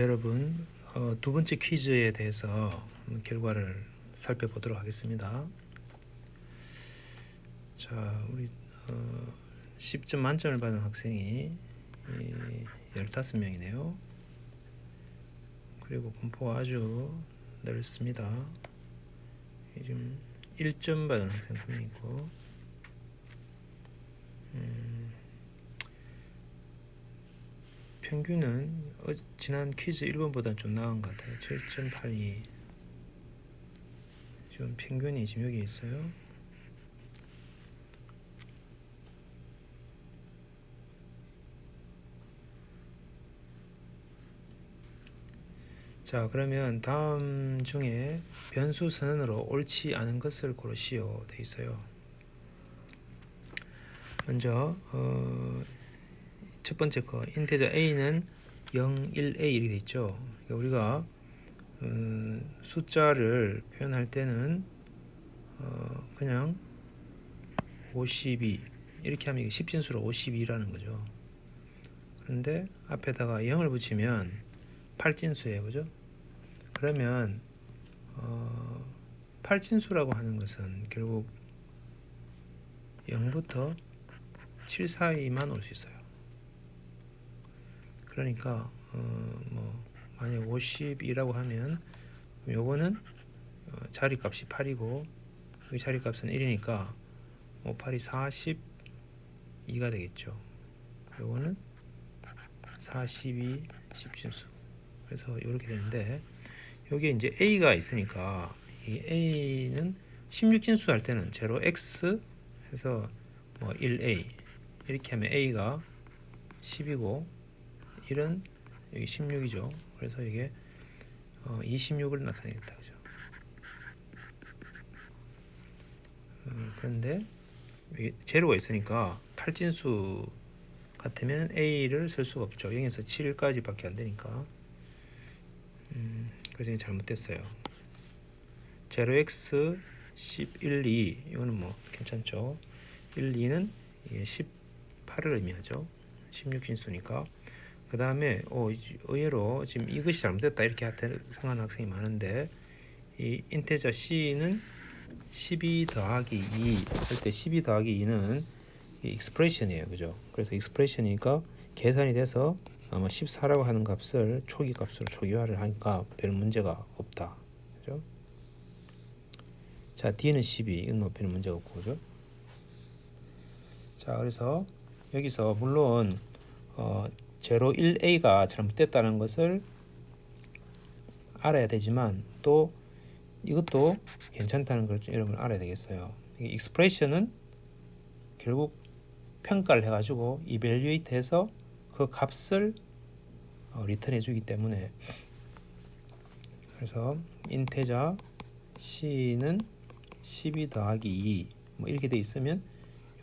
여러분, 두 번째 퀴즈에 대해서 결과를 살펴보도록 하겠습니다. 자, 우리 10점 만점을 받은 학생이 15명이네요. 그리고 분포가 아주 넓습니다. 지금 1점 받은 학생 1명 있고, 평균은 지난 퀴즈 1번보다 좀 나은 것 같아요. 7.82. 지금 평균이 지금 여기 있어요. 자, 그러면 다음 중에 변수 선언으로 옳지 않은 것을 고르시오 돼 있어요. 먼저 첫 번째 거 인테저 a는 0, 1a 이렇게 돼 있죠. 우리가 숫자를 표현할 때는 그냥 52 이렇게 하면 이게 10진수로 52라는 거죠. 그런데 앞에다가 0을 붙이면 8진수예요, 그죠? 그러면 8진수라고 하는 것은 결국 0부터 7 사이만 올 수 있어요. 그러니까 만약 52라고 하면 요거는 자리값이 8이고 여기 자리값은 1이니까 8이 42가 되겠죠. 요거는 42 10진수. 그래서 이렇게 되는데 여기에 이제 a가 있으니까 이 a는 16진수 할 때는 0x 해서 1a 이렇게 하면 a가 10이고 1은 여기 16이죠. 그래서 이게 26을 나타내겠다, 그죠? 그런데 여기 제로가 있으니까 8진수 같으면 a를 쓸 수가 없죠. 0에서 7까지밖에 안 되니까. 그래서 이게 잘못됐어요. 0x 11, 2 이거는 괜찮죠. 1, 2는 이게 18을 의미하죠. 16진수니까. 그 다음에 의외로 지금 이것이 잘못됐다 이렇게 생각하는 학생이 많은데 이 인테저 c는 12 더하기 2 할 때 12 더하기 2는 익스프레션이에요, 그죠? 그래서 익스프레션이니까 계산이 돼서 아마 14라고 하는 값을 초기 값으로 초기화를 하니까 별 문제가 없다, 그죠? 자, D는 12 이건 별 문제가 없고, 그죠? 자, 그래서 여기서 물론 0, 1a가 잘못됐다는 것을 알아야 되지만 또 이것도 괜찮다는 걸 여러분 알아야 되겠어요. 익스프레션은 결국 평가를 해가지고 이밸류에이트해서 그 값을 리턴해 주기 때문에 그래서 인테저 c는 12 더하기 2 이렇게 돼 있으면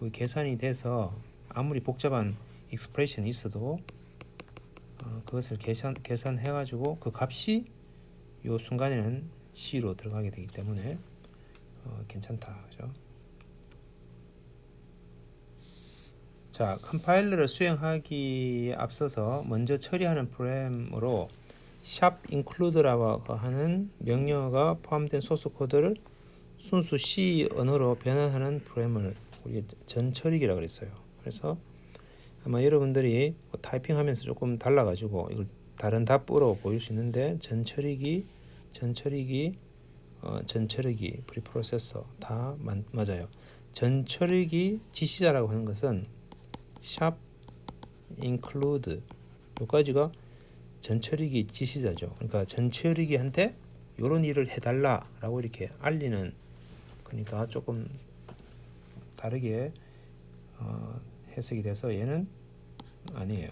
여기 계산이 돼서 아무리 복잡한 익스프레션이 있어도 그것을 계산해 가지고 그 값이 이 순간에는 c로 들어가게 되기 때문에 괜찮다, 그죠? 자, 컴파일러를 수행하기에 앞서서 먼저 처리하는 프로그램으로 샵 include라고 하는 명령어가 포함된 소스 코드를 순수 C 언어로 변환하는 프로그램을 우리 전처리기라고 그랬어요. 그래서 아마 여러분들이 타이핑하면서 조금 달라가지고 이걸 다른 답으로 보일 수 있는데 전처리기, 프리프로세서 다 맞아요. 전처리기 지시자라고 하는 것은 샵 include 요까지가 전처리기 지시자죠. 그러니까 전처리기한테 이런 일을 해달라라고 이렇게 알리는, 그러니까 조금 다르게 해석이 돼서 얘는 아니에요.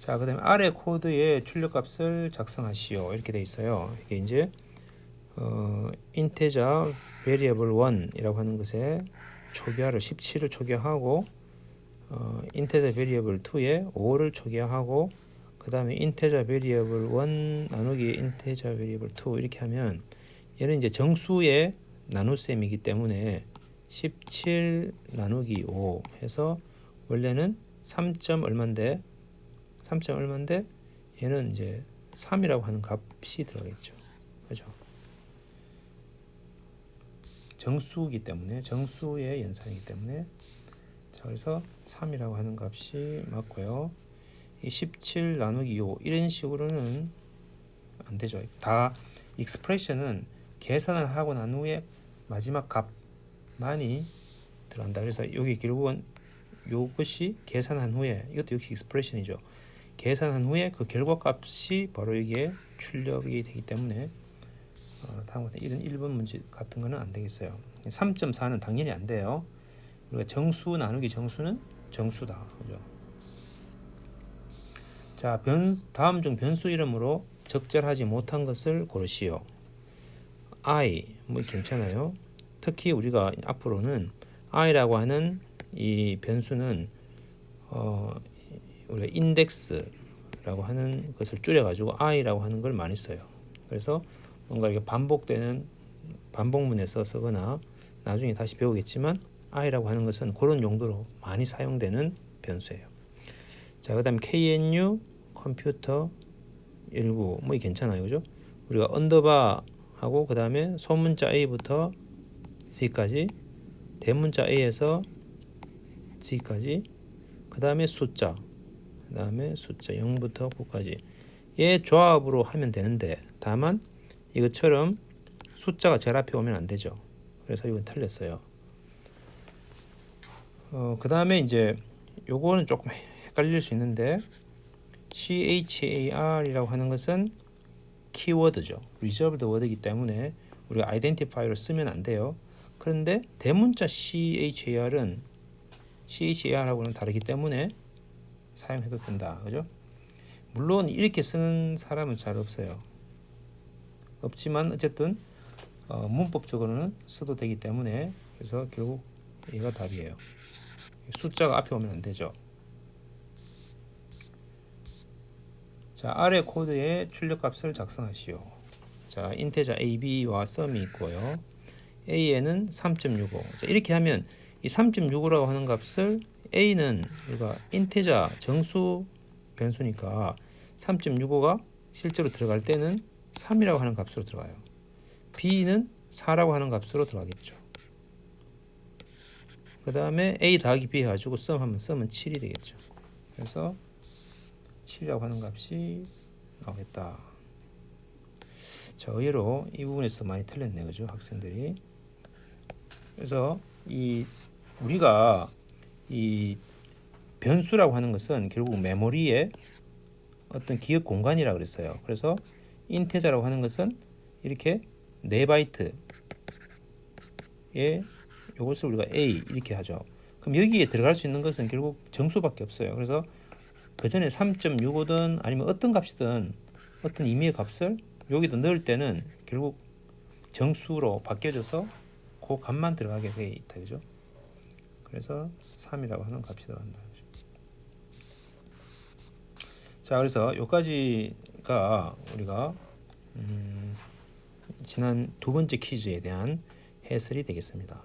자, 그다음에 아래 코드의 출력값을 작성하시오 이렇게 돼 있어요. 이게 이제 integer variable 1이라고 하는 것에 초기화를 17을 초기화하고 integer variable 2에 5를 초기화하고 그 다음에 integer variable 1 나누기 integer variable 2 이렇게 하면 얘는 이제 정수의 나눗셈이기 때문에 17 나누기 5 해서 원래는 3. 얼마인데 3점 얼마인데 얘는 이제 3이라고 하는 값이 들어가겠죠. 그죠? 정수이기 때문에 정수의 연산이기 때문에 자 그래서 3이라고 하는 값이 맞고요. 이 17 나누기 5 이런 식으로는 안 되죠. 다 익스프레션은 계산을 하고 난 후에 마지막 값만이 들어간다. 그래서 여기 결국은 이것이 계산한 후에 이것도 역시 익스프레션이죠. 계산한 후에 그 결과값이 바로 여기에 출력이 되기 때문에 다음과 같은 이런 1번 문제 같은 거는 안 되겠어요. 3.4는 당연히 안 돼요. 우리가 정수 나누기 정수는 정수다. 그죠? 자, 다음 중 변수 이름으로 적절하지 못한 것을 고르시오. I 뭐 괜찮아요. 특히 우리가 앞으로는 i라고 하는 이 변수는 우리가 인덱스라고 하는 것을 줄여가지고 i라고 하는 걸 많이 써요. 그래서 뭔가 이게 반복되는 반복문에 쓰거나 나중에 다시 배우겠지만 i라고 하는 것은 그런 용도로 많이 사용되는 변수예요. 자, 그다음에 KNU 컴퓨터 19 뭐 괜찮아요, 그죠? 우리가 언더바 하고 그다음에 소문자 A부터 C까지, 대문자 A에서 G까지, 그다음에 숫자 0부터 9까지 얘 조합으로 하면 되는데 다만 이것처럼 숫자가 제일 앞에 오면 안 되죠. 그래서 이건 틀렸어요. 그다음에 이제 요거는 조금 헷갈릴 수 있는데 CHAR이라고 하는 것은 키워드죠. reserved word이기 때문에 우리가 identifier로 쓰면 안 돼요. 그런데 대문자 CHAR은 CHAR하고는 다르기 때문에 사용해도 된다. 그죠? 물론 이렇게 쓰는 사람은 잘 없어요. 없지만 어쨌든 문법적으로는 써도 되기 때문에 그래서 결국 얘가 답이에요. 숫자가 앞에 오면 안 되죠. 자, 아래 코드의 출력값을 작성하시오. 자, 인테자 AB와 썸이 있고요. A에는 3.65. 자, 이렇게 하면 이 3.65라고 하는 값을 A는 우리가 인테자 정수 변수니까 3.65가 실제로 들어갈 때는 3이라고 하는 값으로 들어가요. B는 4라고 하는 값으로 들어가겠죠. 그 다음에 A 더하기 B 해가지고 썸하면 썸은 7이 되겠죠. 그래서 7이라고 하는 값이 나오겠다. 자, 의외로 이 부분에서 많이 틀렸네, 그죠? 학생들이. 그래서 우리가 이 변수라고 하는 것은 결국 메모리의 어떤 기억 공간이라고 그랬어요. 그래서 인테자라고 하는 것은 이렇게 4바이트에 이것을 우리가 A 이렇게 하죠. 그럼 여기에 들어갈 수 있는 것은 결국 정수밖에 없어요. 그래서 그 전에 3.65든 아니면 어떤 값이든 어떤 임의의 값을 여기다 넣을 때는 결국 정수로 바뀌어져서 그 값만 들어가게 돼 있다, 그죠? 그래서 3이라고 하는 값이 들어간다. 자, 그래서 여기까지가 우리가 지난 두 번째 퀴즈에 대한 해설이 되겠습니다.